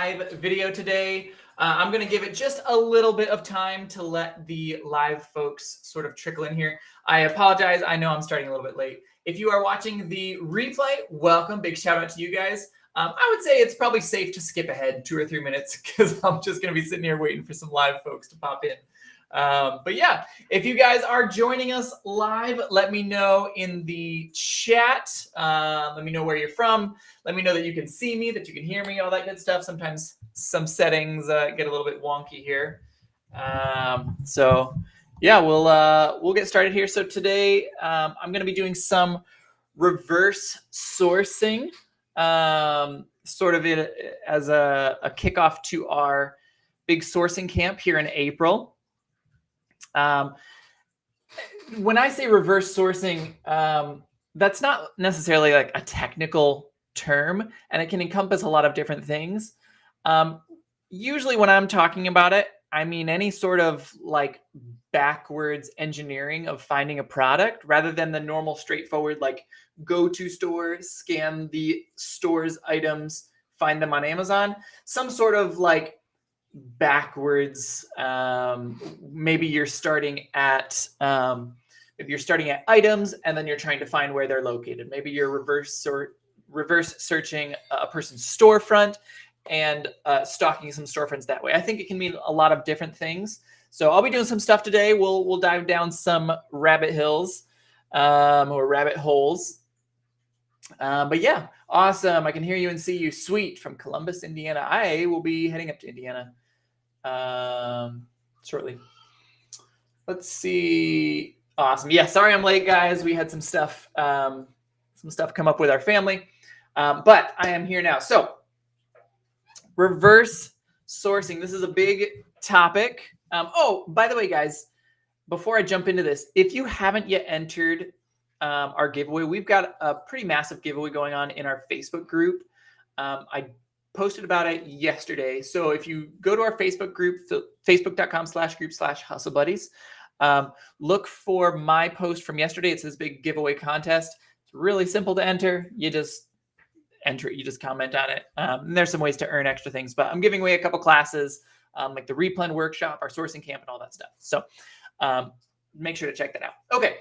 live video today. I'm going to give it just a little bit of time to let the live folks sort of trickle in here. I apologize. I know I'm starting a little bit late. If you are watching the replay, welcome. Big shout out to you guys. I would say it's probably safe to skip ahead 2 or 3 minutes because I'm just going to be sitting here waiting for some live folks to pop in. But yeah, if you guys are joining us live, let me know in the chat. Let me know where you're from. Let me know that you can see me, that you can hear me, all that good stuff. Sometimes some settings get a little bit wonky here. So yeah, we'll get started here. So today I'm going to be doing some reverse sourcing, sort of as a kickoff to our big sourcing camp here in April. When I say reverse sourcing, that's not necessarily like a technical term, and it can encompass a lot of different things. Usually when I'm talking about it, I mean any sort of like backwards engineering of finding a product rather than the normal straightforward, like go to store, scan the store's items, find them on Amazon. Some sort of like backwards, maybe you're starting at items and then you're trying to find where they're located. Maybe you're reverse searching a person's storefront and stalking some storefronts that way. I think it can mean a lot of different things. So I'll be doing some stuff today. We'll dive down some rabbit hills or rabbit holes. But yeah, awesome. I can hear you and see you. Sweet, from Columbus, Indiana. I will be heading up to Indiana shortly. Let's see. Awesome. Yeah, sorry I'm late, guys. We had some stuff come up with our family, but I am here now. So reverse sourcing. This is a big topic. Oh, by the way, guys, before I jump into this, if you haven't yet entered our giveaway, we've got a pretty massive giveaway going on in our Facebook group. I posted about it yesterday. So if you go to our Facebook group, facebook.com/group/hustlebuddies, look for my post from yesterday. It's this big giveaway contest. It's really simple to enter. You just enter it. You just comment on it. And there's some ways to earn extra things, but I'm giving away a couple classes, like the Replen workshop, our sourcing camp, and all that stuff. So make sure to check that out. Okay.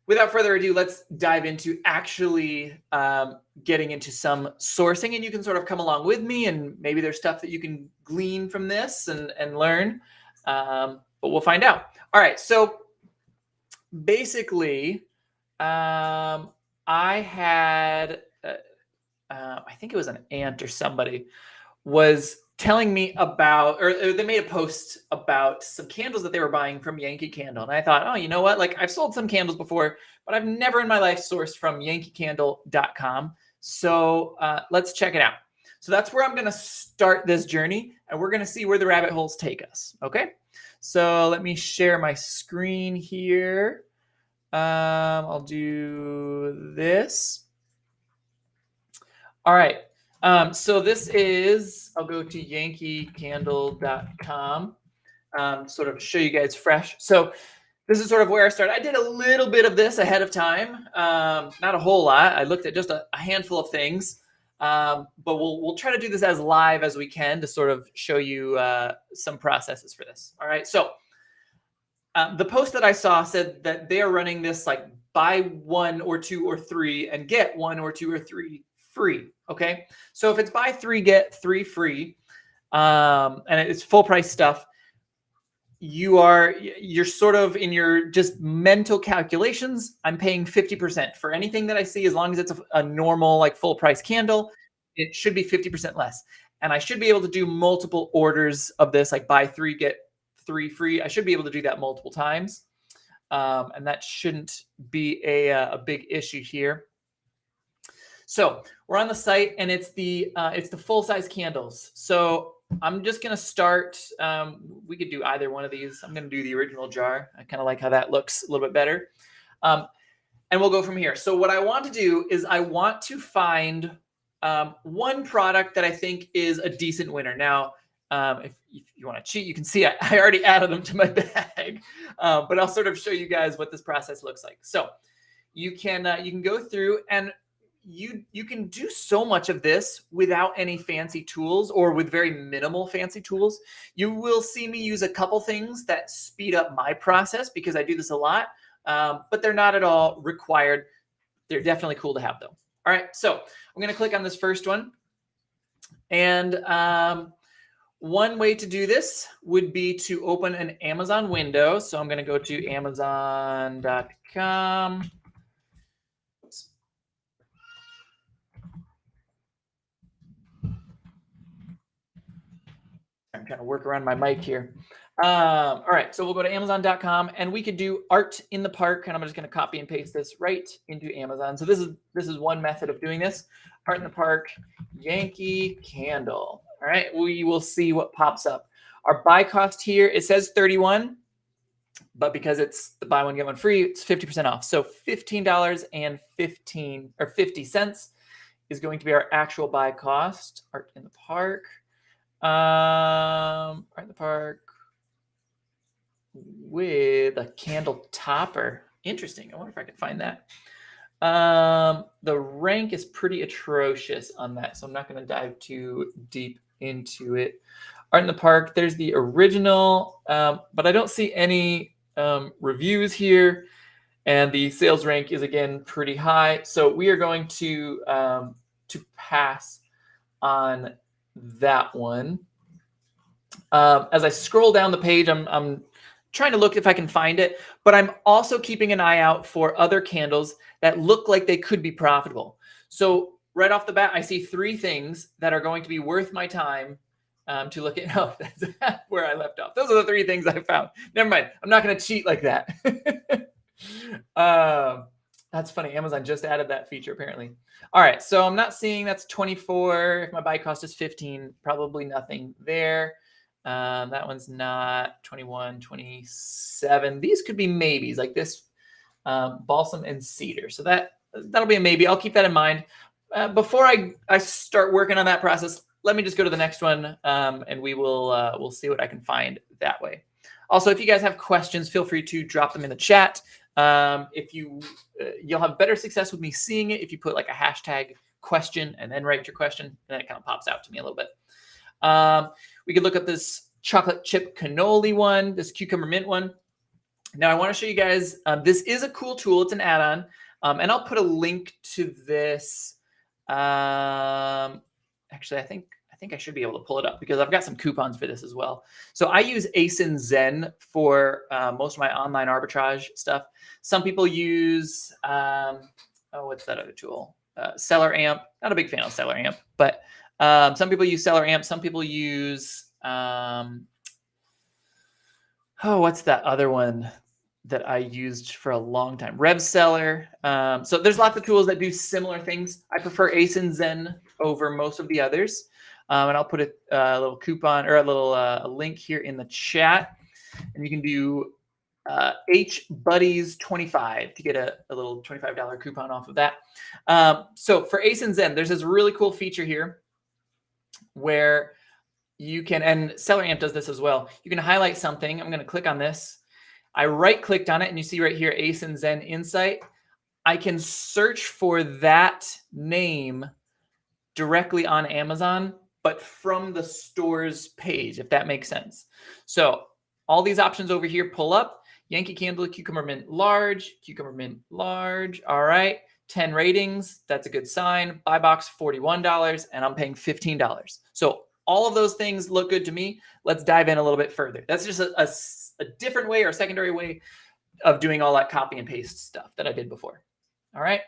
Without further ado, let's dive into actually getting into some sourcing, and you can sort of come along with me, and maybe there's stuff that you can glean from this and learn, but we'll find out. All right, so basically, I had, I think it was an aunt or somebody was telling me about, or they made a post about some candles that they were buying from Yankee Candle. And I thought, oh, you know what? Like I've sold some candles before, but I've never in my life sourced from yankeecandle.com. So let's check it out. So that's where I'm going to start this journey, and we're going to see where the rabbit holes take us. Okay. So let me share my screen here. I'll do this. All right. So this is, I'll go to yankeecandle.com, sort of show you guys fresh. So this is sort of where I started. I did a little bit of this ahead of time, not a whole lot. I looked at just a handful of things, but we'll try to do this as live as we can to sort of show you some processes for this. All right. So the post that I saw said that they are running this like buy 1 or 2 or 3 and get 1 or 2 or 3 free. Okay. So if it's buy 3, get 3 free, and it's full price stuff, you're sort of in your just mental calculations. I'm paying 50% for anything that I see. As long as it's a normal, like full price candle, it should be 50% less. And I should be able to do multiple orders of this, like buy 3, get 3 free. I should be able to do that multiple times. And that shouldn't be a big issue here. So we're on the site, and it's the full size candles. So I'm just going to start. We could do either one of these. I'm going to do the original jar. I kind of like how that looks a little bit better. And we'll go from here. So what I want to do is I want to find one product that I think is a decent winner. Now, if you want to cheat, you can see I already added them to my bag, but I'll sort of show you guys what this process looks like. So you can go through, and you can do so much of this without any fancy tools or with very minimal fancy tools. You will see me use a couple things that speed up my process because I do this a lot, but they're not at all required. They're definitely cool to have though. All right, so I'm going to click on this first one. And one way to do this would be to open an Amazon window. So I'm going to go to Amazon.com. I'm trying to work around my mic here. All right, so we'll go to Amazon.com and we could do art in the park. And I'm just going to copy and paste this right into Amazon. So this is one method of doing this. Art in the park, Yankee Candle. All right, we will see what pops up. Our buy cost here, it says 31, but because it's the buy one get one free, it's 50% off. So $15.50 is going to be our actual buy cost. Art in the park. Art in the park with a candle topper. Interesting. I wonder if I can find that. The rank is pretty atrocious on that, so I'm not going to dive too deep into it. Art in the park, there's the original, but I don't see any reviews here, and the sales rank is again pretty high. So we are going to pass on that one. As I scroll down the page, I'm trying to look if I can find it, but I'm also keeping an eye out for other candles that look like they could be profitable. So right off the bat, I see 3 things that are going to be worth my time to look at. Oh, that's where I left off. Those are the 3 things I found. Never mind. I'm not going to cheat like that. That's funny. Amazon just added that feature apparently. All right. So I'm not seeing that's 24. If my buy cost is 15, probably nothing there. That one's not 21, 27. These could be maybes like this balsam and cedar. So that'll be a maybe. I'll keep that in mind. Before I start working on that process, let me just go to the next one and we'll see what I can find that way. Also, if you guys have questions, feel free to drop them in the chat. If you'll have better success with me seeing it if you put like a hashtag question and then write your question, and then it kind of pops out to me a little bit. We could look at this chocolate chip cannoli one, this cucumber mint one. Now I want to show you guys, this is a cool tool. It's an add-on, and I'll put a link to this. Actually, I think I should be able to pull it up because I've got some coupons for this as well. So I use ASIN Zen for most of my online arbitrage stuff. Some people use, what's that other tool? Seller Amp. Not a big fan of Seller Amp, but some people use Seller Amp. Some people use, what's that other one that I used for a long time? Rev Seller. So there's lots of tools that do similar things. I prefer ASIN Zen over most of the others. And I'll put a little coupon or a little a link here in the chat. And you can do HBuddies25 to get a little $25 coupon off of that. So for ASIN Zen, there's this really cool feature here where you can, and Seller Amp does this as well. You can highlight something. I'm going to click on this. I right-clicked on it, and you see right here, ASIN Zen Insight. I can search for that name directly on Amazon, but from the store's page, if that makes sense. So all these options over here pull up. Yankee Candle, Cucumber Mint Large, Cucumber Mint Large. All right, 10 ratings. That's a good sign. Buy box, $41, and I'm paying $15. So all of those things look good to me. Let's dive in a little bit further. That's just a different way or a secondary way of doing all that copy and paste stuff that I did before. All right.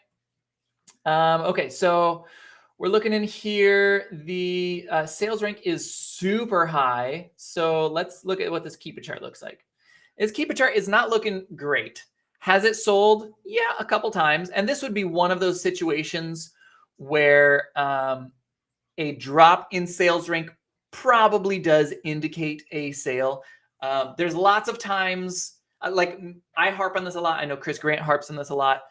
Okay, so we're looking in here. The sales rank is super high. So let's look at what this Keep It chart looks like. This Keep It chart is not looking great. Has it sold? Yeah, a couple times. And this would be one of those situations where a drop in sales rank probably does indicate a sale. There's lots of times, like I harp on this a lot. I know Chris Grant harps on this a lot.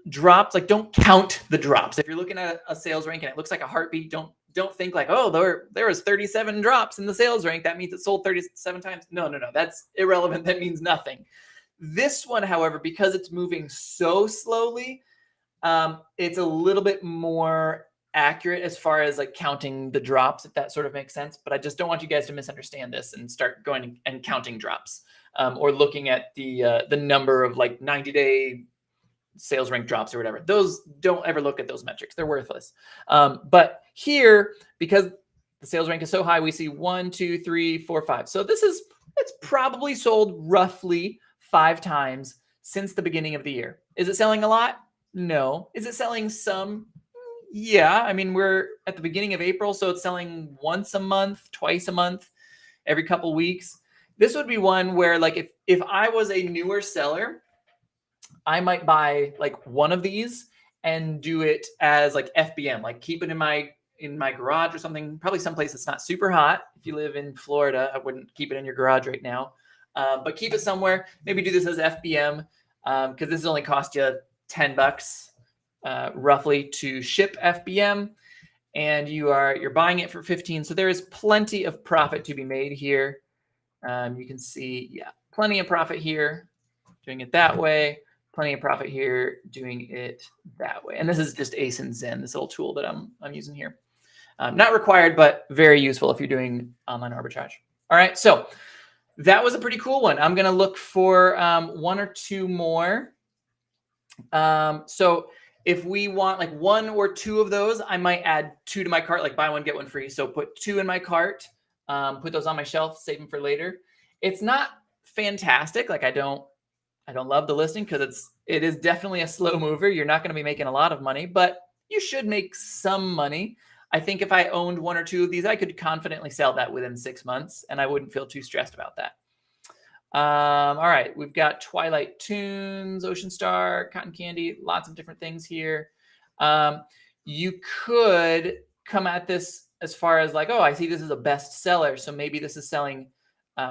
Drops, like don't count the drops. If you're looking at a sales rank and it looks like a heartbeat, don't think like, oh, there was 37 drops in the sales rank. That means it sold 37 times. No. That's irrelevant. That means nothing. This one, however, because it's moving so slowly, It's a little bit more accurate as far as like counting the drops, if that sort of makes sense. But I just don't want you guys to misunderstand this and start going and counting drops, or looking at the number of like 90-day sales rank drops or whatever. Those, don't ever look at those metrics. They're worthless. But here, because the sales rank is so high, we see 1, 2, 3, 4, 5. So it's probably sold roughly 5 times since the beginning of the year. Is it selling a lot? No. Is it selling some? Yeah. I mean, we're at the beginning of April, so it's selling once a month, twice a month, every couple weeks. This would be one where, like, if I was a newer seller, I might buy like one of these and do it as like FBM, like keep it in my garage or something, probably someplace that's not super hot. If you live in Florida, I wouldn't keep it in your garage right now, but keep it somewhere. Maybe do this as FBM, because this is only cost you $10 roughly to ship FBM, and you're buying it for 15. So there is plenty of profit to be made here. You can see, yeah, plenty of profit here doing it that way. Plenty of profit here doing it that way. And this is just Ace and Zen, this little tool that I'm using here. Not required, but very useful if you're doing online arbitrage. All right, so that was a pretty cool one. I'm going to look for 1 or 2 more. So if we want like 1 or 2 of those, I might add 2 to my cart, like buy one, get one free. So put 2 in my cart, put those on my shelf, save them for later. It's not fantastic. Like I don't love the listing because it is definitely a slow mover. You're not going to be making a lot of money, but you should make some money. I think if I owned 1 or 2 of these, I could confidently sell that within 6 months, and I wouldn't feel too stressed about that. All right, we've got Twilight Tunes, Ocean Star, Cotton Candy, lots of different things here. You could come at this as far as like, oh, I see this is a bestseller, so maybe this is selling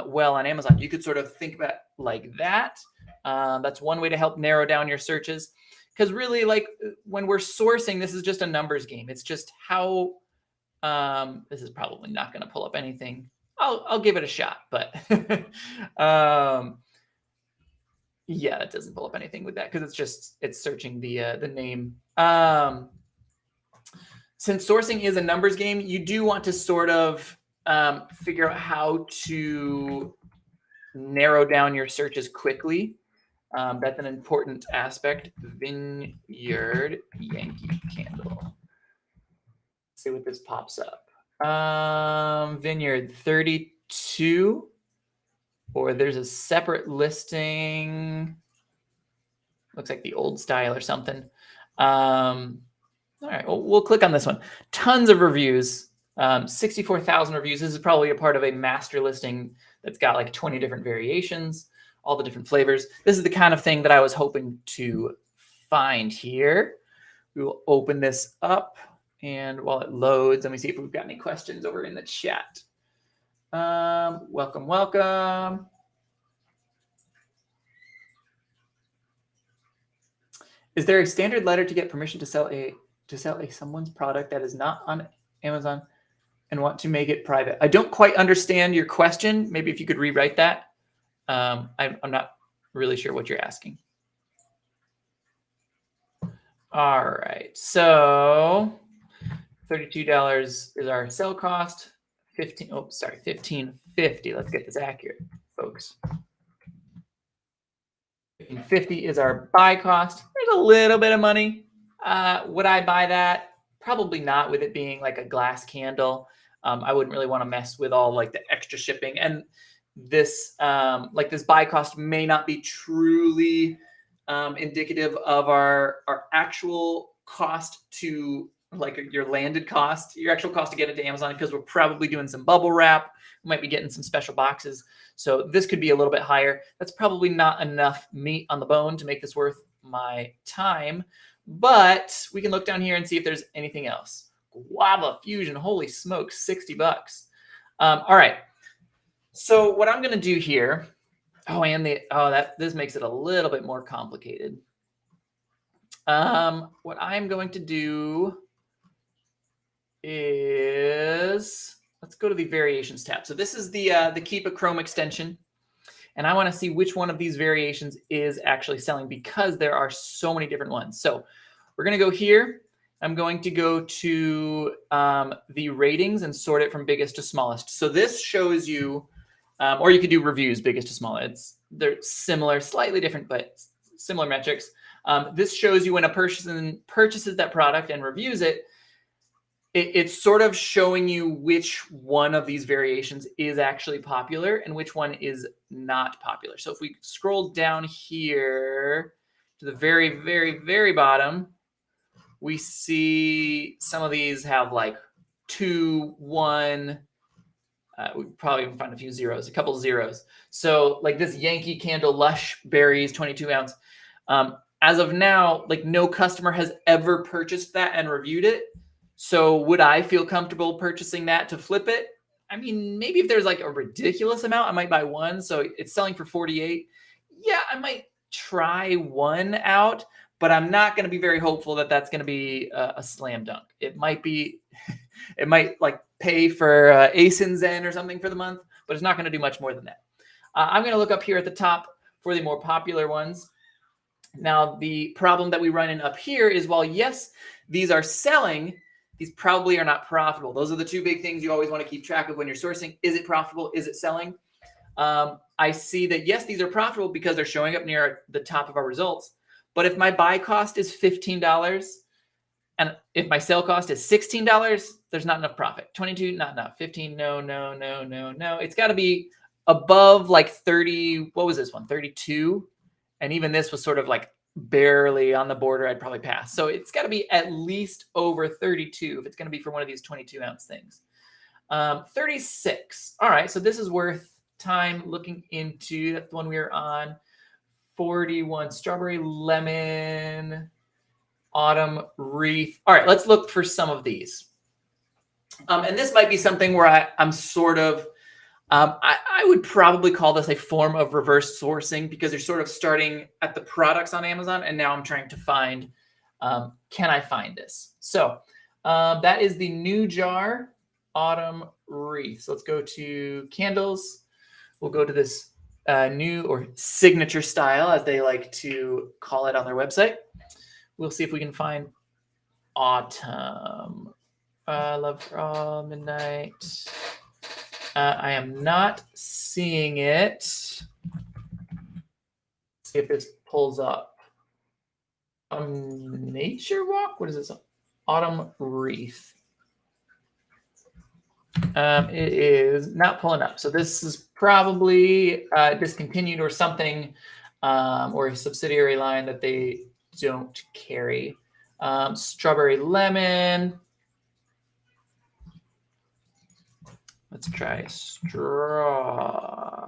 well on Amazon. You could sort of think about like that. That's one way to help narrow down your searches. Because really, like when we're sourcing, this is just a numbers game. It's just how, this is probably not going to pull up anything. I'll give it a shot, but yeah, it doesn't pull up anything with that because it's searching the name. Since sourcing is a numbers game, you do want to sort of figure out how to narrow down your searches quickly. That's an important aspect. Vineyard Yankee Candle. Let's see what this pops up. Vineyard 32, or there's a separate listing. Looks like the old style or something. All right, well, we'll click on this one. Tons of reviews, 64,000 reviews. This is probably a part of a master listing that's got like 20 different variations, all the different flavors. This is the kind of thing that I was hoping to find here. We will open this up, and while it loads, let me see if we've got any questions over in the chat. Welcome. Is there a standard letter to get permission to sell someone's product that is not on Amazon and want to make it private? I don't quite understand your question. Maybe if you could rewrite that. I'm not really sure what you're asking. All right, so $32 is our sell cost. $15.50. Let's get this accurate, folks. $15.50 is our buy cost. There's a little bit of money. Would I buy that? Probably not, with it being like a glass candle. I wouldn't really want to mess with all like the extra shipping, and this this buy cost may not be truly indicative of our actual cost to like your landed cost, your actual cost to get it to Amazon, because we're probably doing some bubble wrap. We might be getting some special boxes. So this could be a little bit higher. That's probably not enough meat on the bone to make this worth my time, but we can look down here and see if there's anything else. Guava Fusion, holy smokes, $60. All right. So what I'm going to do here, this makes it a little bit more complicated. What I'm going to do is, let's go to the variations tab. So this is the Keep a Chrome extension, and I want to see which one of these variations is actually selling, because there are so many different ones. So We're going to go here. I'm going to go to the ratings and sort it from biggest to smallest. So this shows you, or you could do reviews, biggest to smallest. They're similar, slightly different, but similar metrics. This shows you when a person purchases that product and reviews it, it's sort of showing you which one of these variations is actually popular and which one is not popular. So if we scroll down here to the very, very, very bottom, we see some of these have like 2, 1. We probably even find a few zeros, a couple zeros. So like this Yankee Candle Lush Berries 22 ounce. As of now, like no customer has ever purchased that and reviewed it. So would I feel comfortable purchasing that to flip it? I mean, maybe if there's like a ridiculous amount, I might buy one. So it's selling for 48. Yeah, I might try one out, but I'm not going to be very hopeful that that's going to be a slam dunk. It might be, it might like pay for ASIN Zen or something for the month, but it's not going to do much more than that. I'm going to look up here at the top for the more popular ones. Now, the problem that we run in up here is while yes, these are selling, these probably are not profitable. Those are the two big things you always want to keep track of when you're sourcing. Is it profitable? Is it selling? I see that, yes, these are profitable because they're showing up near the top of our results. But if my buy cost is $15 and if my sale cost is $16, there's not enough profit. 22, not enough. 15, no, no, no, no, no. It's got to be above like 30. What was this one? 32. And even this was sort of like barely on the border. I'd probably pass. So it's got to be at least over 32 if it's going to be for one of these 22 ounce things. 36. All right. So this is worth time looking into. That's the one we were on. 41. Strawberry lemon autumn wreath. All right. Let's look for some of these. And this might be something where I'm sort of, I would probably call this a form of reverse sourcing because you're sort of starting at the products on Amazon and now I'm trying to find, can I find this? So that is the New Jar Autumn Wreath. So let's go to candles. We'll go to this new or signature style as they like to call it on their website. We'll see if we can find autumn. Love for all midnight. I am not seeing it. Let's see if this pulls up. Nature Walk? What is this? Autumn Wreath. It is not pulling up. So this is probably discontinued or something, or a subsidiary line that they don't carry. Strawberry lemon. Let's try straw.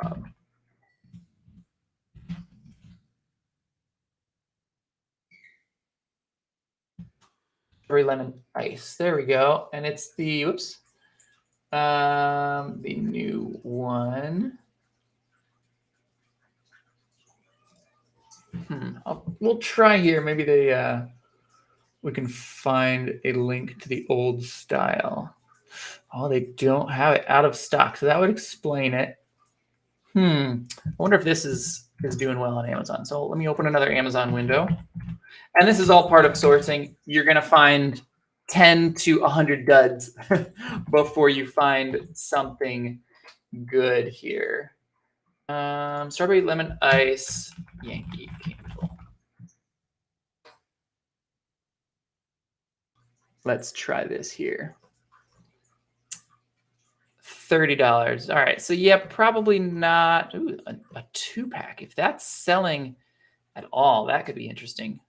Strawberry lemon ice. There we go. And it's the, whoops, the new one. We'll try here. Maybe we can find a link to the old style. Oh, they don't have it out of stock. So that would explain it. I wonder if this is doing well on Amazon. So let me open another Amazon window. And this is all part of sourcing. You're going to find 10 to 100 duds before you find something good here. Strawberry lemon ice, Yankee Candle. Let's try this here. $30. All right. So yeah, probably not. Ooh, a 2-pack. If that's selling at all, that could be interesting.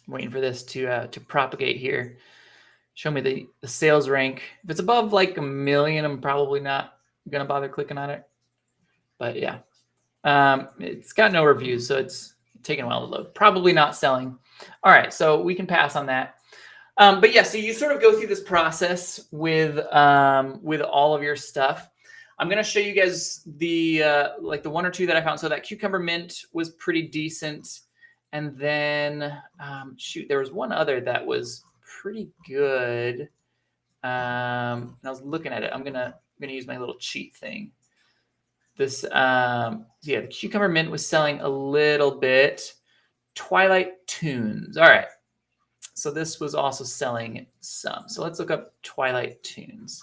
I'm waiting for this to propagate here. Show me the sales rank. If it's above like 1 million, I'm probably not gonna bother clicking on it. But yeah, it's got no reviews, so it's taking a while to load. Probably not selling. All right, so we can pass on that. But yeah, so you sort of go through this process with all of your stuff. I'm gonna show you guys the like the 1 or 2 that I found. So that cucumber mint was pretty decent, and then shoot, there was one other that was pretty good. And I was looking at it. I'm gonna use my little cheat thing. This, yeah, the Cucumber Mint was selling a little bit. Twilight Tunes. All right. So this was also selling some. So let's look up Twilight Tunes.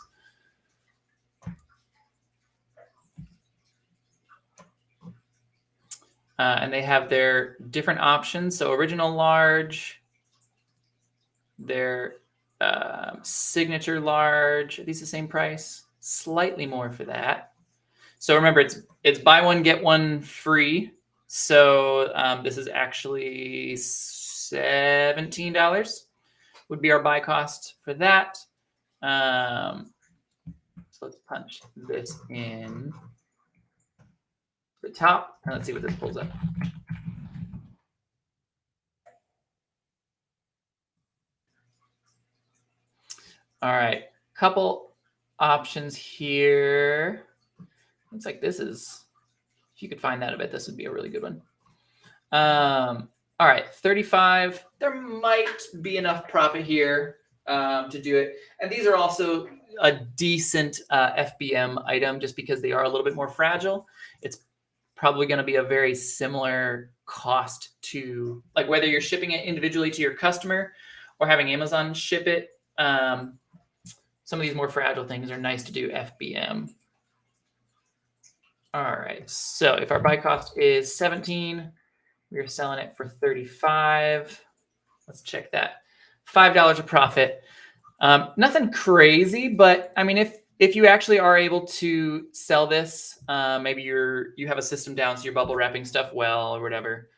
And they have their different options. So original large, their signature large. Are these the same price? Slightly more for that. So remember, it's buy one, get one free. So this is actually $17 would be our buy cost for that. So let's punch this in the top, and let's see what this pulls up. All right, couple options here. Looks like this is, if you could find that a bit, this would be a really good one. All right, 35. There might be enough profit here to do it. And these are also a decent FBM item just because they are a little bit more fragile. It's probably going to be a very similar cost to, like, whether you're shipping it individually to your customer or having Amazon ship it. Some of these more fragile things are nice to do FBM. All right, so if our buy cost is 17, we're selling it for 35. Let's check that. $5 a profit. Nothing crazy, but I mean, if you actually are able to sell this, maybe you have a system down, so you're bubble wrapping stuff well or whatever,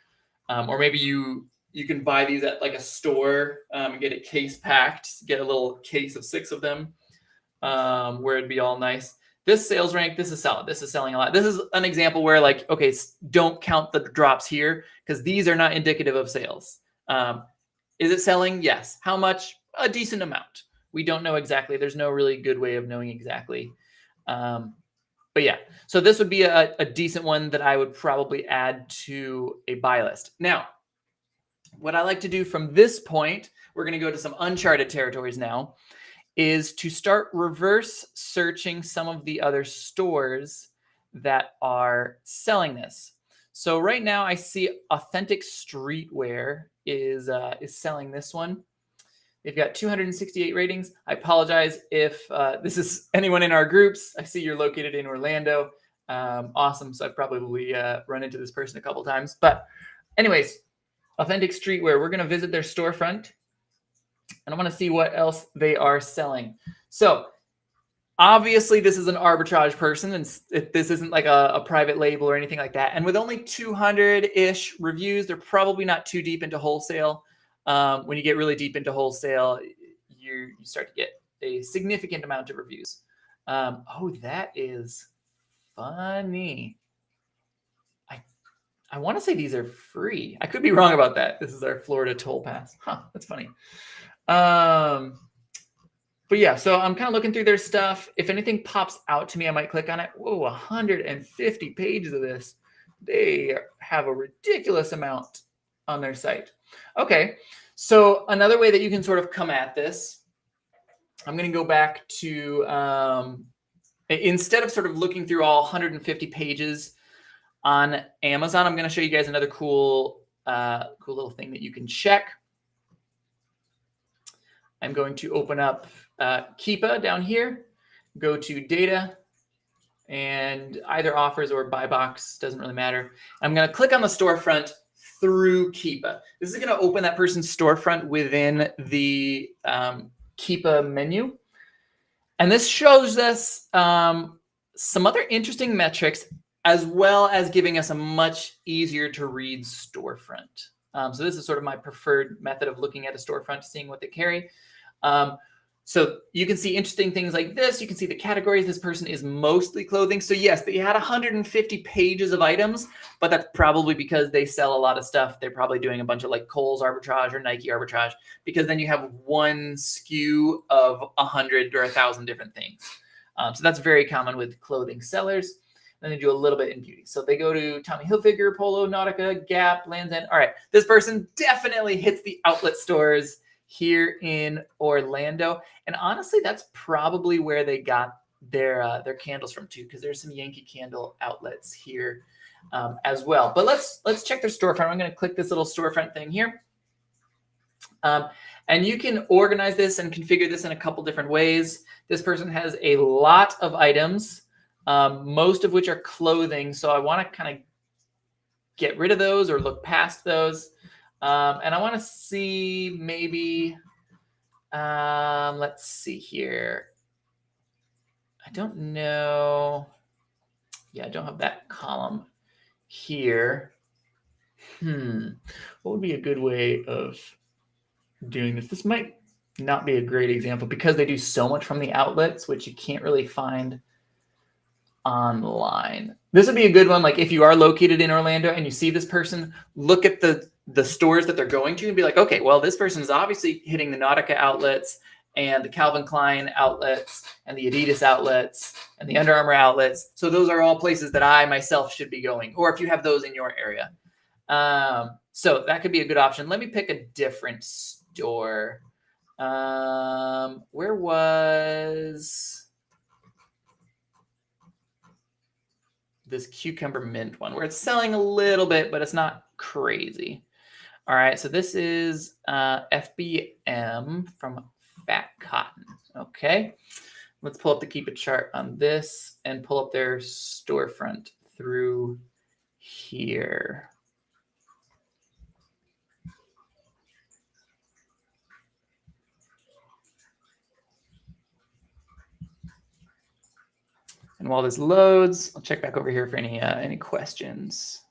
or maybe you can buy these at like a store and get it case packed, get a little case of 6 of them, where it'd be all nice. This sales rank, this is solid. This is selling a lot. This is an example where, like, okay, don't count the drops here because these are not indicative of sales. Is it selling? Yes. How much? A decent amount. We don't know exactly. There's no really good way of knowing exactly. But yeah, so this would be a decent one that I would probably add to a buy list. Now, what I like to do from this point, we're going to go to some uncharted territories now, is to start reverse searching some of the other stores that are selling this. So right now I see Authentic Streetwear is selling this one. They've got 268 ratings. I apologize if this is anyone in our groups. I see you're located in Orlando. Awesome. So I've probably run into this person a couple times. But anyways, Authentic Streetwear, we're going to visit their storefront. And I want to see what else they are selling. So obviously this is an arbitrage person, and this isn't like a private label or anything like that. And with only 200-ish reviews, they're probably not too deep into wholesale. When you get really deep into wholesale, you start to get a significant amount of reviews. Oh, that is funny. I want to say these are free. I could be wrong about that. This is our Florida toll pass. Huh, that's funny. But yeah, so I'm kind of looking through their stuff. If anything pops out to me, I might click on it. Whoa, 150 pages of this. They have a ridiculous amount on their site. Okay, so another way that you can sort of come at this, I'm going to go back to, instead of sort of looking through all 150 pages on Amazon, I'm going to show you guys another cool little thing that you can check. I'm going to open up Keepa down here, go to data, and either offers or buy box, doesn't really matter. I'm going to click on the storefront through Keepa. This is going to open that person's storefront within the Keepa menu. And this shows us some other interesting metrics, as well as giving us a much easier to read storefront. So this is sort of my preferred method of looking at a storefront, seeing what they carry. So you can see interesting things like this. You can see the categories. This person is mostly clothing. So yes, they had 150 pages of items, but that's probably because they sell a lot of stuff. They're probably doing a bunch of like Kohl's arbitrage or Nike arbitrage, because then you have one SKU of 100 or 1,000 different things. So that's very common with clothing sellers. Then they do a little bit in beauty. So they go to Tommy Hilfiger, Polo, Nautica, Gap, Lands' End. All right, this person definitely hits the outlet stores here in Orlando. And honestly, that's probably where they got their candles from too, because there's some Yankee Candle outlets here as well. But let's check their storefront. I'm going to click this little storefront thing here. And you can organize this and configure this in a couple different ways. This person has a lot of items, most of which are clothing. So I want to kind of get rid of those or look past those. And I want to see maybe, let's see here. I don't know. Yeah, I don't have that column here. What would be a good way of doing this? This might not be a great example because they do so much from the outlets, which you can't really find online. This would be a good one. Like if you are located in Orlando and you see this person, look at the stores that they're going to and be like, okay, well, this person is obviously hitting the Nautica outlets and the Calvin Klein outlets and the Adidas outlets and the Under Armour outlets. So those are all places that I myself should be going, or if you have those in your area. So that could be a good option. Let me pick a different store. Where was this cucumber mint one where it's selling a little bit, but it's not crazy. All right. So this is FBM from Fat Cotton. Okay. Let's pull up the Keep It chart on this and pull up their storefront through here. And while this loads, I'll check back over here for any questions.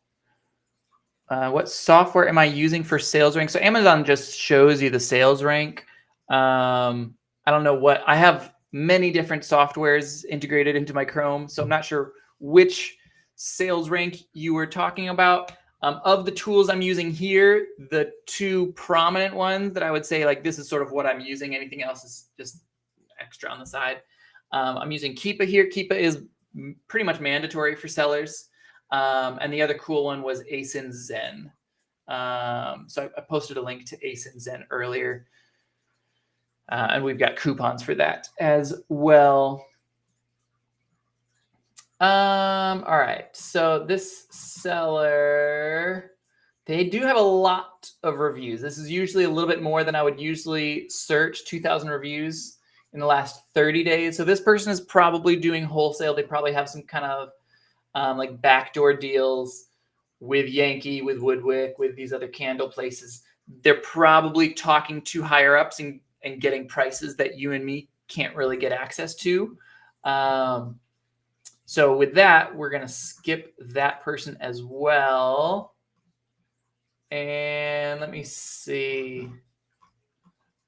What software am I using for sales rank? So Amazon just shows you the sales rank. I don't know what, I have many different softwares integrated into my Chrome, so I'm not sure which sales rank you were talking about. Of the tools I'm using here, the two prominent ones that I would say, like, this is sort of what I'm using. Anything else is just extra on the side. I'm using Keepa here. Keepa is pretty much mandatory for sellers. And the other cool one was ASIN Zen. So I posted a link to ASIN Zen earlier. And we've got coupons for that as well. All right. So this seller, they do have a lot of reviews. This is usually a little bit more than I would usually search, 2,000 reviews in the last 30 days. So this person is probably doing wholesale. They probably have some kind of like backdoor deals with Yankee, with Woodwick, with these other candle places. They're probably talking to higher ups and getting prices that you and me can't really get access to. So with that, we're going to skip that person as well. And let me see.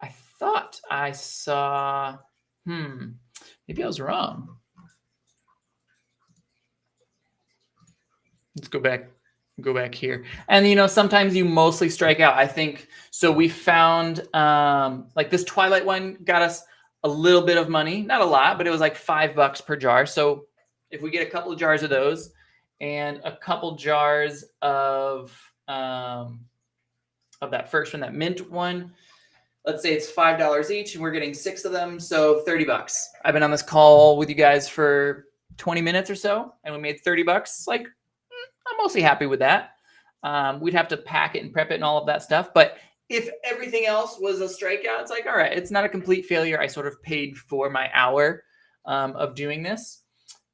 I thought I saw, maybe I was wrong. Let's go back here. And, you know, sometimes you mostly strike out. I think, so we found like this Twilight one got us a little bit of money, not a lot, but it was like $5 per jar. So if we get a couple of jars of those and a couple jars of that first one, that mint one, let's say it's $5 each and we're getting 6 of them. So $30. I've been on this call with you guys for 20 minutes or so and we made $30. Like, I'm mostly happy with that. We'd have to pack it and prep it and all of that stuff. But if everything else was a strikeout, it's like, all right, it's not a complete failure. I sort of paid for my hour of doing this.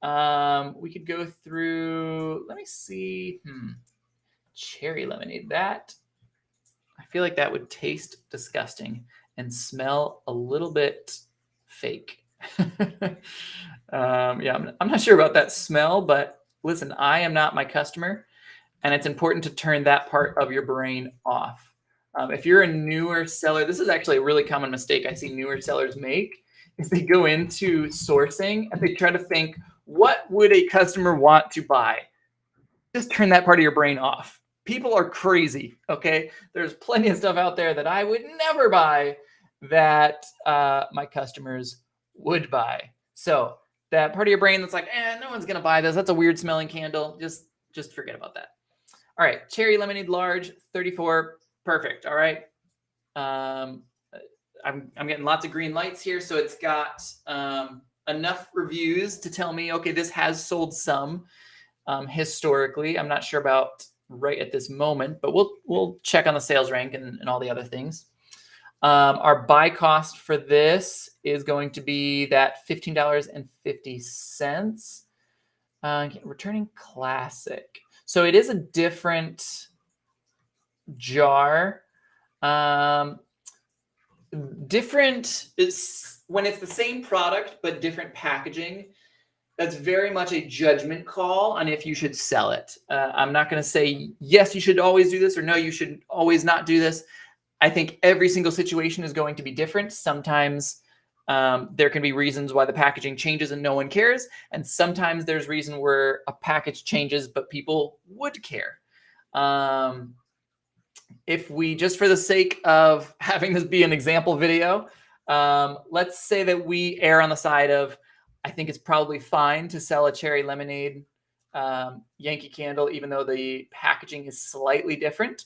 We could go through, let me see, cherry lemonade. That, I feel like that would taste disgusting and smell a little bit fake. Yeah, I'm not sure about that smell, but listen, I am not my customer, and it's important to turn that part of your brain off. If you're a newer seller, this is actually a really common mistake I see newer sellers make, is they go into sourcing and they try to think, what would a customer want to buy? Just turn that part of your brain off. People are crazy, okay? There's plenty of stuff out there that I would never buy that my customers would buy. So that part of your brain that's like, no one's gonna buy this. That's a weird smelling candle. Just forget about that. All right, cherry lemonade large, 34, perfect. All right. I'm getting lots of green lights here. So it's got enough reviews to tell me, okay, this has sold some historically. I'm not sure about right at this moment, but we'll check on the sales rank and all the other things. Our buy cost for this is going to be that $15.50. Returning classic. So it is a different jar. Different is when it's the same product but different packaging. That's very much a judgment call on if you should sell it. I'm not going to say yes, you should always do this, or no, you should always not do this. I think every single situation is going to be different. Sometimes there can be reasons why the packaging changes and no one cares, and sometimes there's reason where a package changes but people would care. If we, just for the sake of having this be an example video, let's say that we err on the side of, I think it's probably fine to sell a cherry lemonade Yankee Candle, even though the packaging is slightly different.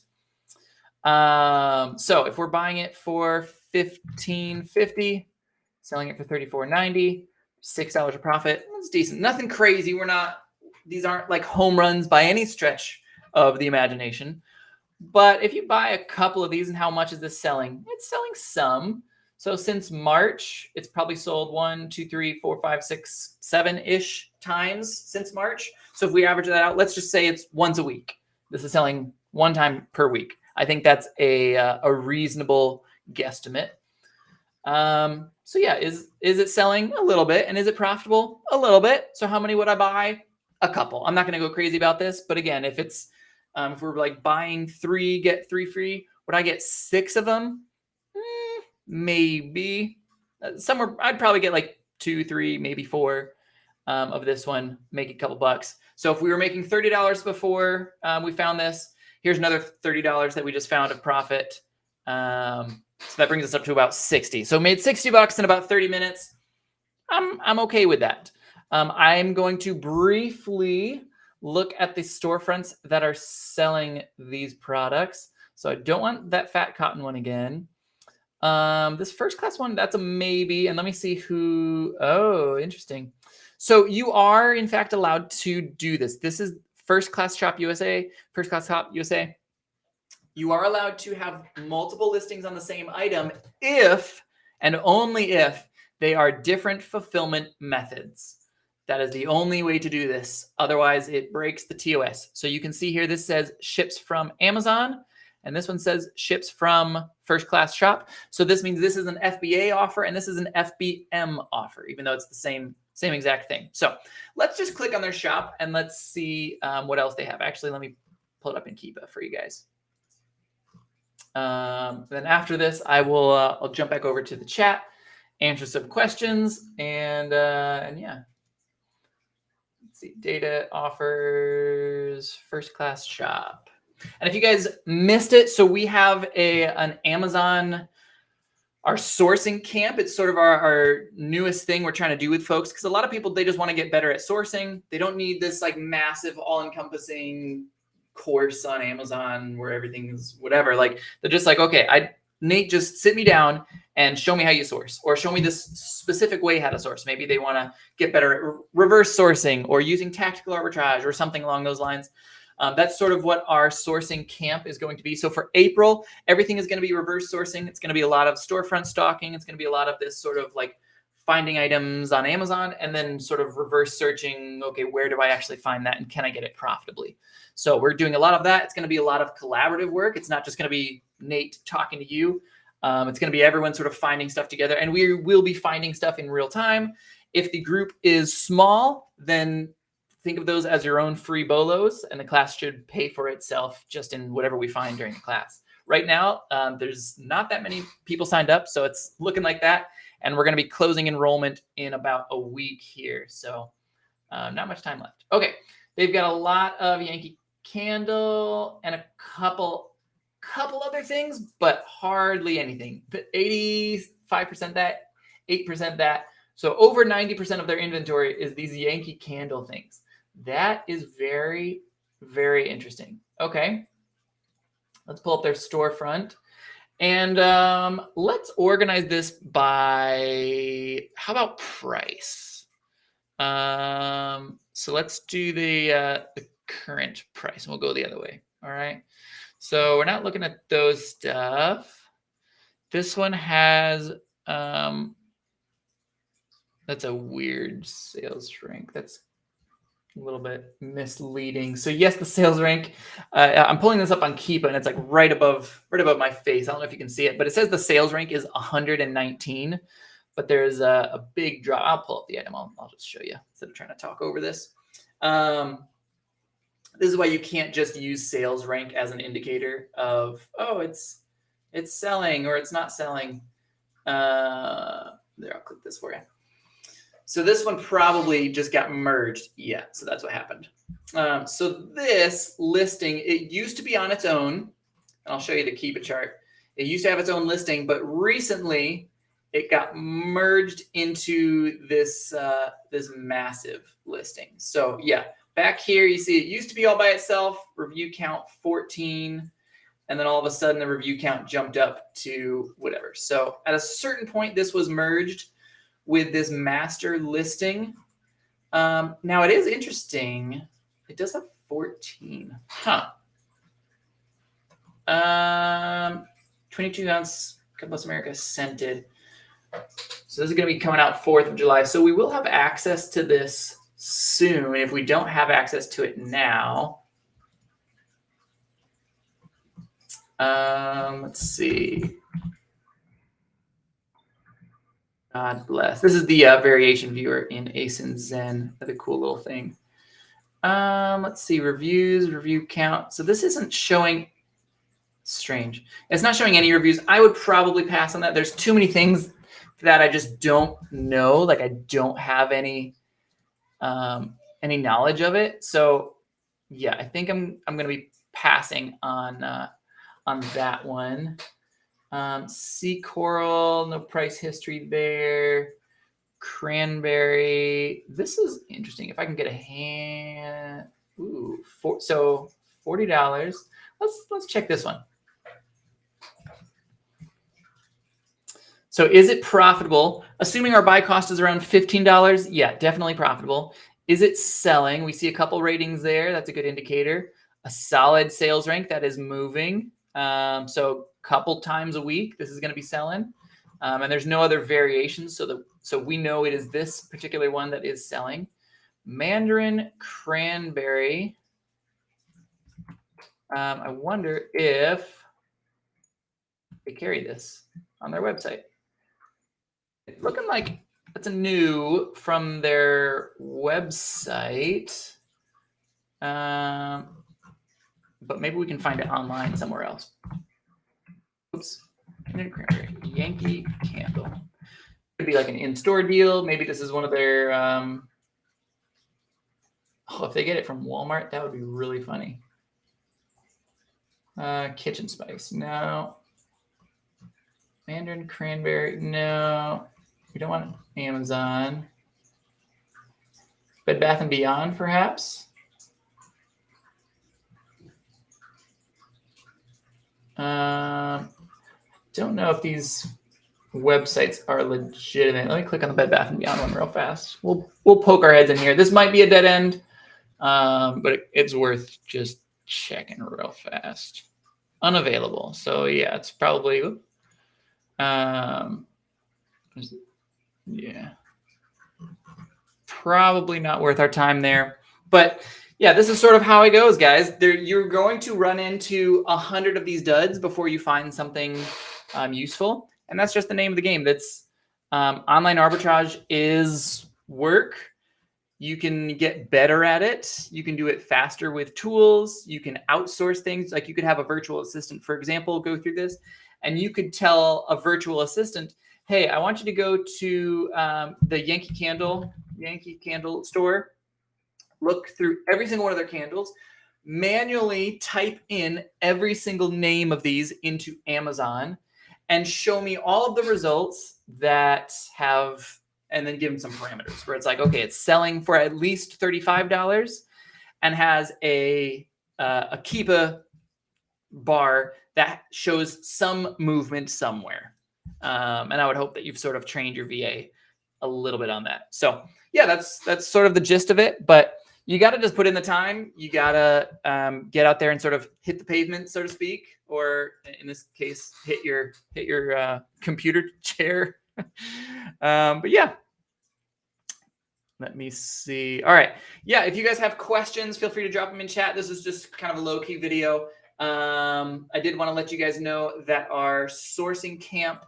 So if we're buying it for $15.50, selling it for $34.90, $6 a profit, it's decent. Nothing crazy. These aren't like home runs by any stretch of the imagination. But if you buy a couple of these, and how much is this selling? It's selling some. So since March, it's probably sold 1, 2, 3, 4, 5, 6, 7-ish times since March. So if we average that out, let's just say it's once a week. This is selling one time per week. I think that's a reasonable guesstimate. So yeah, is it selling? A little bit. And is it profitable? A little bit. So how many would I buy? A couple. I'm not going to go crazy about this, but again, if we're like buying 3, get 3 free, would I get 6 of them? Maybe. Somewhere I'd probably get like 2, 3, maybe 4 of this one, make a couple bucks. So if we were making $30 before we found this, here's another $30 that we just found of profit. So that brings us up to about 60. So made $60 in about 30 minutes. I'm okay with that. I'm going to briefly look at the storefronts that are selling these products. So I don't want that fat cotton one again. This first class one, that's a maybe. And let me see who. Oh, interesting. So you are in fact allowed to do this. This is First Class Shop USA, First Class Shop USA. You are allowed to have multiple listings on the same item if and only if they are different fulfillment methods. That is the only way to do this. Otherwise, it breaks the TOS. So you can see here, this says ships from Amazon, and this one says ships from First Class Shop. So this means this is an FBA offer, and this is an FBM offer, even though it's the same exact thing. So let's just click on their shop, and let's see what else they have. Actually, let me pull it up in Kiva for you guys. Then after this, I'll jump back over to the chat, answer some questions, and yeah. Let's see, data offers, First Class Shop. And if you guys missed it, so we have an Amazon, our sourcing camp. It's sort of our newest thing we're trying to do with folks, because a lot of people, they just want to get better at sourcing. They don't need this like massive all-encompassing course on Amazon where everything's whatever. Like they're just like, okay, Nate, just sit me down and show me how you source, or show me this specific way how to source. Maybe they want to get better at reverse sourcing or using tactical arbitrage or something along those lines. That's sort of what our sourcing camp is going to be. So for April, everything is going to be reverse sourcing. It's going to be a lot of storefront stalking. It's going to be a lot of this sort of like finding items on Amazon and then sort of reverse searching, okay, where do I actually find that and can I get it profitably? So we're doing a lot of that. It's going to be a lot of collaborative work. It's not just going to be Nate talking to you. It's going to be everyone sort of finding stuff together, and we will be finding stuff in real time. If the group is small, then think of those as your own free bolos, and the class should pay for itself just in whatever we find during the class. Right now, there's not that many people signed up, so it's looking like that. And we're going to be closing enrollment in about a week here. So not much time left. Okay. They've got a lot of Yankee Candle and a couple other things, but hardly anything. 85% that, 8% that. So over 90% of their inventory is these Yankee Candle things. That is very, very interesting. Okay. Let's pull up their storefront. And let's organize this by, how about price? So let's do the current price, and we'll go the other way. All right. So we're not looking at those stuff. This one has, that's a weird sales rank. That's a little bit misleading. So yes, the sales rank, I'm pulling this up on Keepa, and it's like right above my face. I don't know if you can see it, but it says the sales rank is 119, but there's a big drop. I'll pull up the item. I'll just show you instead of trying to talk over this. This is why you can't just use sales rank as an indicator of, oh, it's selling or it's not selling. There, I'll click this for you. So this one probably just got merged. Yeah, so that's what happened. So this listing, it used to be on its own, and I'll show you the Keepa chart. It used to have its own listing, but recently it got merged into this this massive listing. So yeah, back here you see it used to be all by itself, review count 14, and then all of a sudden the review count jumped up to whatever. So at a certain point, this was merged with this master listing. Now it is interesting. It does have 14. Huh. 22 ounce Cutlass America scented. So this is going to be coming out 4th of July. So we will have access to this soon. If we don't have access to it now, let's see. God bless. This is the variation viewer in ASIN Zen. That's a cool little thing. Let's see, reviews, review count. So this isn't showing, strange. It's not showing any reviews. I would probably pass on that. There's too many things that I just don't know. Like I don't have any knowledge of it. So yeah, I think I'm going to be passing on that one. Sea coral, no price history there. Cranberry. This is interesting. If I can get a hand, so $40. Let's check this one. So is it profitable? Assuming our buy cost is around $15, yeah, definitely profitable. Is it selling? We see a couple ratings there. That's a good indicator. A solid sales rank that is moving. So couple times a week, this is going to be selling. And there's no other variations. So we know it is this particular one that is selling. Mandarin cranberry. I wonder if they carry this on their website. It's looking like it's a new from their website. But maybe we can find it online somewhere else. Oops. Yankee Candle. Could be like an in-store deal. Maybe this is one of their. If they get it from Walmart, that would be really funny. Kitchen spice, no. Mandarin cranberry, no. We don't want Amazon. Bed Bath & Beyond, perhaps. Don't know if these websites are legitimate. Let me click on the Bed Bath & Beyond one real fast. We'll poke our heads in here. This might be a dead end, but it's worth just checking real fast. Unavailable. So yeah, it's probably yeah, probably not worth our time there. But yeah, this is sort of how it goes, guys. You're going to run into 100 of these duds before you find something useful, and that's just the name of the game. That's online arbitrage is work. You can get better at it. You can do it faster with tools. You can outsource things. Like you could have a virtual assistant, for example, go through this, and you could tell a virtual assistant, hey, I want you to go to the Yankee Candle store, look through every single one of their candles, manually type in every single name of these into Amazon, and show me all of the results that have, and then give them some parameters where it's like, okay, it's selling for at least $35 and has a Keepa bar that shows some movement somewhere. And I would hope that you've sort of trained your VA a little bit on that. So yeah, that's sort of the gist of it. But you got to just put in the time. You got to get out there and sort of hit the pavement, so to speak, or in this case, hit your computer chair. But yeah, let me see. All right. Yeah, if you guys have questions, feel free to drop them in chat. This is just kind of a low-key video. I did want to let you guys know that our sourcing camp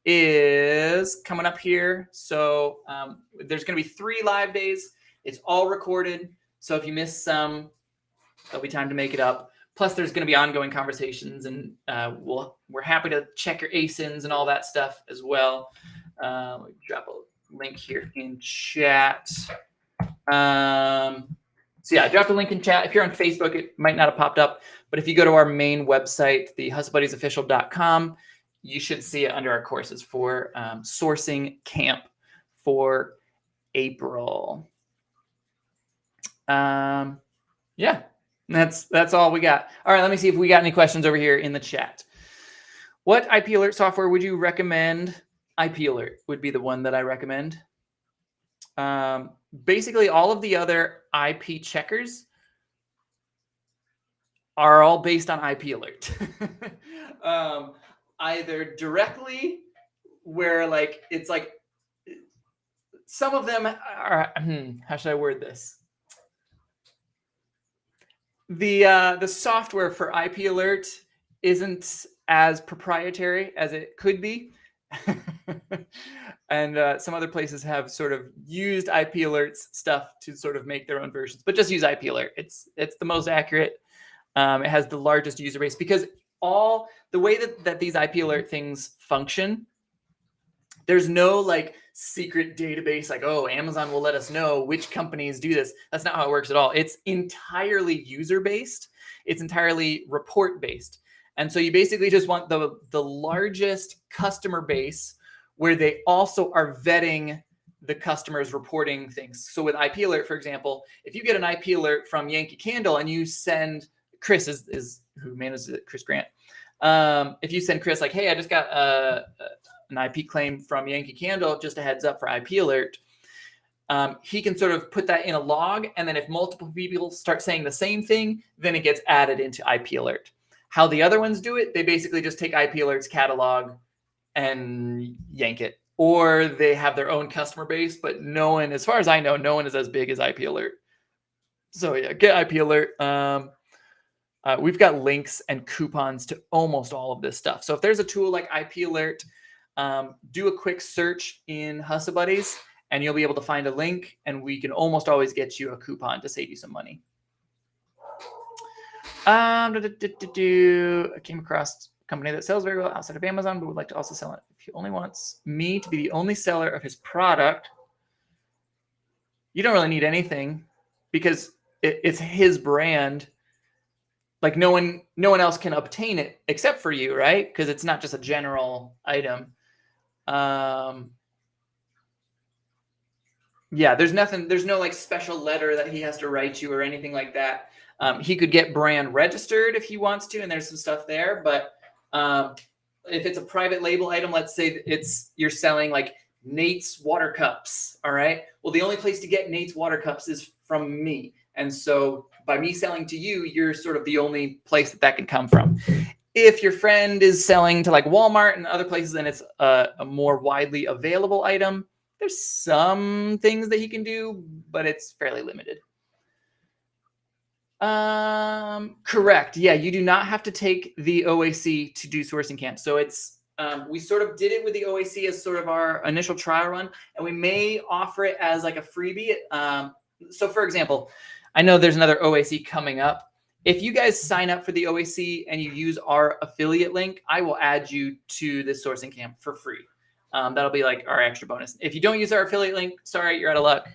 is coming up here. So there's going to be 3 live days. It's all recorded. So if you miss some, there'll be time to make it up. Plus, there's going to be ongoing conversations, and we're happy to check your ASINs and all that stuff as well. Let me drop a link here in chat. So yeah, I dropped a link in chat. If you're on Facebook, it might not have popped up, but if you go to our main website, the hustlebuddiesofficial.com, you should see it under our courses for sourcing camp for April. Yeah, that's all we got. All right, let me see if we got any questions over here in the chat. What IP alert software would you recommend? IP alert would be the one that I recommend. Basically, all of the other IP checkers are all based on IP alert. Either directly, where like it's like some of them are. How should I word this? The software for IP alert isn't as proprietary as it could be. And some other places have sort of used IP alerts stuff to sort of make their own versions, but just use IP alert. It's the most accurate. It has the largest user base because all the way that these IP alert things function, there's no like secret database like, oh, Amazon will let us know which companies do this. That's not how it works at all. It's entirely user based. It's entirely report based. And so you basically just want the largest customer base where they also are vetting the customers reporting things. So with IP alert, for example, if you get an IP alert from Yankee Candle and you send, Chris is who manages it, Chris Grant. If you send Chris like, hey, I just got an IP claim from Yankee Candle, just a heads up for IP alert. He can sort of put that in a log. And then if multiple people start saying the same thing, then it gets added into IP alert. How the other ones do it, they basically just take IP alert's catalog and yank it. Or they have their own customer base, but no one, as far as I know, no one is as big as IP alert. So yeah, get IP alert. We've got links and coupons to almost all of this stuff. So if there's a tool like IP alert, do a quick search in Hustle Buddies and you'll be able to find a link, and we can almost always get you a coupon to save you some money. I came across a company that sells very well outside of Amazon, but would like to also sell it. If he only wants me to be the only seller of his product, you don't really need anything because it's his brand. Like no one else can obtain it except for you, right? Because it's not just a general item. Yeah, there's no like special letter that he has to write you or anything like that. He could get brand registered if he wants to, and there's some stuff there. But if it's a private label item, let's say you're selling like Nate's water cups, all right? Well, the only place to get Nate's water cups is from me. And so by me selling to you, you're sort of the only place that can come from. If your friend is selling to like Walmart and other places and it's a more widely available item, there's some things that he can do, but it's fairly limited. Correct. Yeah, you do not have to take the OAC to do sourcing camp. So it's we sort of did it with the OAC as sort of our initial trial run, and we may offer it as like a freebie. So for example, I know there's another OAC coming up. If you guys sign up for the OAC and you use our affiliate link, I will add you to this sourcing camp for free. That'll be like our extra bonus. If you don't use our affiliate link, sorry, you're out of luck.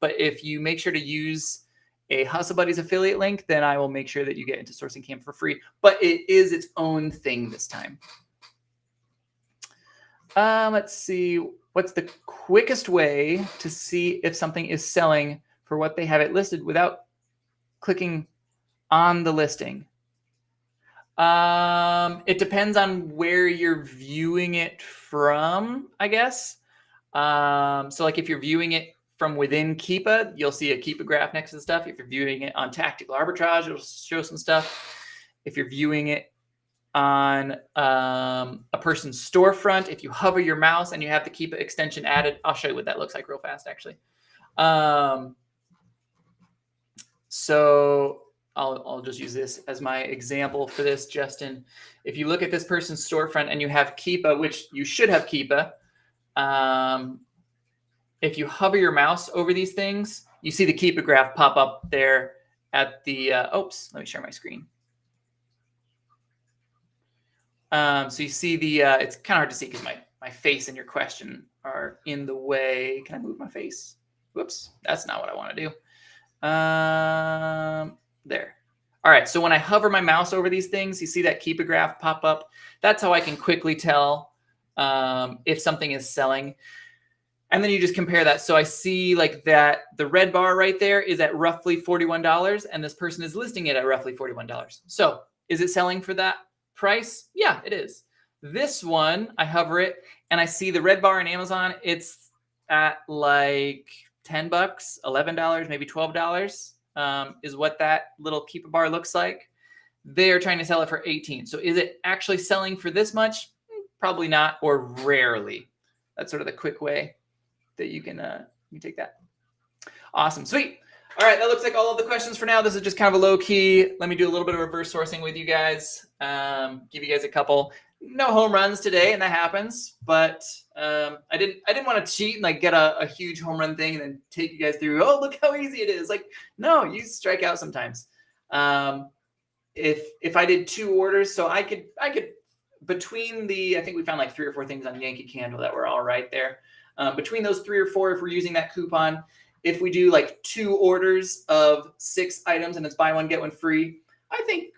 But if you make sure to use a Hustle Buddies affiliate link, then I will make sure that you get into sourcing camp for free. But it is its own thing this time. Let's see. What's the quickest way to see if something is selling for what they have it listed without clicking on the listing? It depends on where you're viewing it from, I guess. So like if you're viewing it from within Keepa, you'll see a Keepa graph next to the stuff. If you're viewing it on Tactical Arbitrage, it'll show some stuff. If you're viewing it on a person's storefront, if you hover your mouse and you have the Keepa extension added, I'll show you what that looks like real fast, actually. So I'll just use this as my example for this, Justin. If you look at this person's storefront and you have Keepa, which you should have Keepa, if you hover your mouse over these things, you see the Keepa graph pop up there at the, oops, let me share my screen. So you see the, it's kind of hard to see because my face and your question are in the way. Can I move my face? Whoops, that's not what I want to do. There. All right, so when I hover my mouse over these things, you see that Keepa graph pop up. That's how I can quickly tell if something is selling. And then you just compare that. So I see like that the red bar right there is at roughly $41, and this person is listing it at roughly $41. So is it selling for that price? Yeah, it is. This one, I hover it, and I see the red bar in Amazon. It's at like $10, $11, maybe $12 is what that little Keepa bar looks like. They are trying to sell it for $18. So is it actually selling for this much? Probably not, or rarely. That's sort of the quick way that you can take that. Awesome, sweet. All right, that looks like all of the questions for now. This is just kind of a low key. Let me do a little bit of reverse sourcing with you guys. Give you guys a couple. No home runs today, and that happens. But I didn't want to cheat and like get a huge home run thing and then take you guys through. Oh, look how easy it is. Like, no, you strike out sometimes. If I did 2 orders, so I could between the, I think we found like 3 or 4 things on Yankee Candle that were all right there. Between those 3 or 4, if we're using that coupon, if we do like 2 orders of 6 items and it's buy one get one free, I think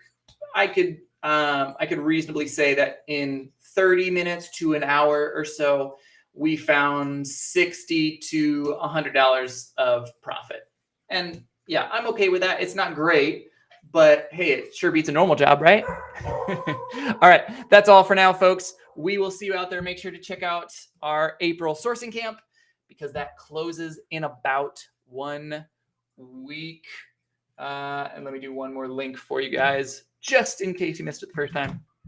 I could reasonably say that in 30 minutes to an hour or so, we found $60 to $100 of profit. And yeah, I'm okay with that. It's not great, but hey, it sure beats a normal job, right? All right, that's all for now, folks. We will see you out there. Make sure to check out our April sourcing camp because that closes in about 1 week. And let me do one more link for you guys, just in case you missed it the first time.